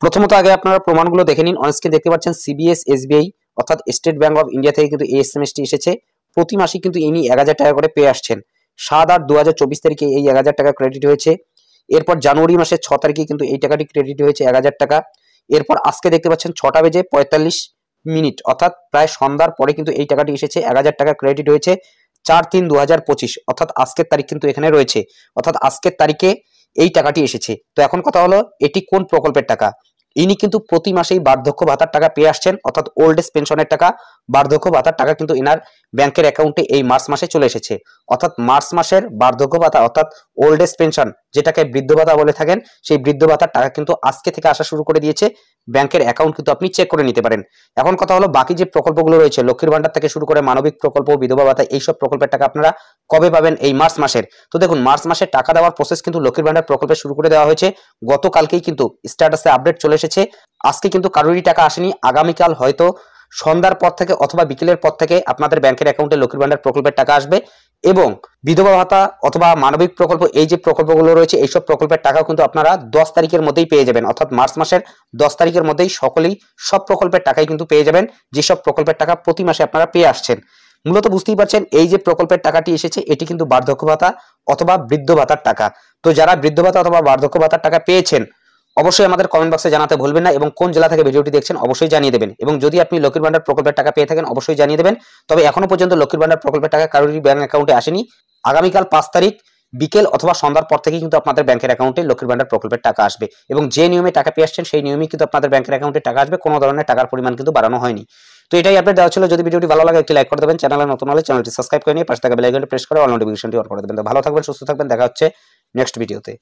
প্রথমত আগে আপনারা প্রমাণগুলো দেখে নিন। অন স্ক্রিন দেখতে পাচ্ছেন সিবিএস এসবিআই অর্থাৎ স্টেট ব্যাংক অফ ইন্ডিয়া থেকে কিন্তু এই এসএমএসটি এসেছে। প্রতি মাসে কিন্তু ইনি 1000 টাকা করে পেয়ে আসছেন। 7/8/2024 তারিখে এই 1000 টাকা ক্রেডিট হয়েছে। এরপর জানুয়ারি মাসের 6 তারিখে কিন্তু এই টাকাটি ক্রেডিট হয়েছে 1000 টাকা। এরপর আজকে দেখতে পাচ্ছেন 6টা বেজে 45 মিনিট অর্থাৎ প্রায় সন্ধ্যার পরে কিন্তু এই টাকাটি এসেছে, 1000 টাকা ক্রেডিট হয়েছে 4/3/2025 অর্থাৎ আজকের তারিখ কিন্তু এখানে রয়েছে, অর্থাৎ আজকের তারিখে এই টাকাটি এসেছে। তো এখন কথা হলো এটি কোন প্রকল্পের টাকা। ইনি কিন্তু প্রতি মাসেই বার্ধক্য ভাতার টাকা পেয়ে আসছেন, অর্থাৎ ওল্ড এজ পেনশনের টাকা, বার্ধক্য ভাতার টাকা কিন্তু এনার ব্যাংকের অ্যাকাউন্টে এই মার্চ মাসে চলে এসেছে। অর্থাৎ মার্চ মাসের বার্ধক্য ভাতা অর্থাৎ ওল্ড এজ পেনশন, যেটাকে বৃদ্ধ ভাতা বলে থাকেন, সেই বৃদ্ধ ভাতার টাকা কিন্তু আজকে থেকে আসা শুরু করে দিয়েছে। ব্যাংকের অ্যাকাউন্ট কিন্তু আপনি চেক করে নিতে পারেন। এখন কথা হলো বাকি যে প্রকল্পগুলো রয়েছে, লক্ষ্মীর ভান্ডার থেকে শুরু করে মানবিক প্রকল্প, বিধবা ভাতা, এইসব প্রকল্পের টাকা আপনারা কবে পাবেন এই মার্চ মাসের। তো দেখুন, মার্চ মাসে টাকা দেওয়ার প্রসেস কিন্তু লক্ষ্মীর ভান্ডার প্রকল্পে শুরু করে দেওয়া হয়েছে। গতকালকেই কিন্তু স্ট্যাটাসে আপডেট চলে এসেছে। আজকে কিন্তু কারোরই টাকা আসেনি। আগামীকাল হয়তো সন্ধ্যার পর থেকে অথবা বিকেলের পর থেকে আপনাদের ব্যাংকের অ্যাকাউন্টে লক্ষ্মীর ভান্ডার প্রকল্পের টাকা আসবে। এবং বিধবা ভাতা অথবা মানবিক প্রকল্প, এই যে প্রকল্পগুলো রয়েছে, এইসব প্রকল্পের টাকাও কিন্তু আপনারা 10 তারিখের মধ্যেই পেয়ে যাবেন। অর্থাৎ মার্চ মাসের 10 তারিখের মধ্যেই সকলেই সব প্রকল্পের টাকাই কিন্তু পেয়ে যাবেন, যেসব প্রকল্পের টাকা প্রতি মাসে আপনারা পেয়ে আসছেন। মূলত বুঝতেই পারছেন এই যে প্রকল্পের টাকাটি এসেছে, এটি কিন্তু বার্ধক্য ভাতা অথবা বৃদ্ধ ভাতার টাকা। তো যারা বৃদ্ধ ভাতা অথবা বার্ধক্য ভাতার টাকা পেয়েছেন, অবশ্যই আমাদের কমেন্ট বক্সে জানাতে ভুলবেন না, এবং কোন জেলা থেকে ভিডিওটি দেখছেন অবশ্যই জানিয়ে দেবেন। এবং যদি আপনি লক্ষ্মীর ভান্ডার প্রকল্পের টাকা পেয়ে থাকেন অবশ্যই জানিয়ে দেবেন। তবে এখনো পর্যন্ত লক্ষ্মীর ভান্ডার প্রকল্পের টাকা কারোরই ব্যাংক অ্যাকাউন্টে আসেনি। আগামীকাল 5 তারিখ বিকেল অথবা সন্ধ্যার পর থেকে কিন্তু আপনাদের ব্যাংকের অ্যাকাউন্টে লক্ষ্মীর ভান্ডার প্রকল্পের টাকা আসবে, এবং যে নিয়মে টাকা পেয়ে আসছেন সেই নিয়মেই কিন্তু আপনাদের ব্যাংকের অ্যাকাউন্টে টাকা আসবে। কোনো ধরনের টাকার পরিমাণ কিন্তু বাড়ানো হয়নি। তো এটাই আপডেট দেওয়া ছিল। যদি ভিডিওটি ভালো লাগে একটি লাইক করে দেবেন, চ্যানেলে নতুন হলে চ্যানেলটি সাবস্ক্রাইব করে নিয়ে পাশে থাকা বেল আইকনটি প্রেস করে অল নোটিফিকেশনটি অন করে দেবেন। তো ভালো থাকবেন, সুস্থ থাকবেন, দেখা হচ্ছে নেক্সট ভিডিওতে।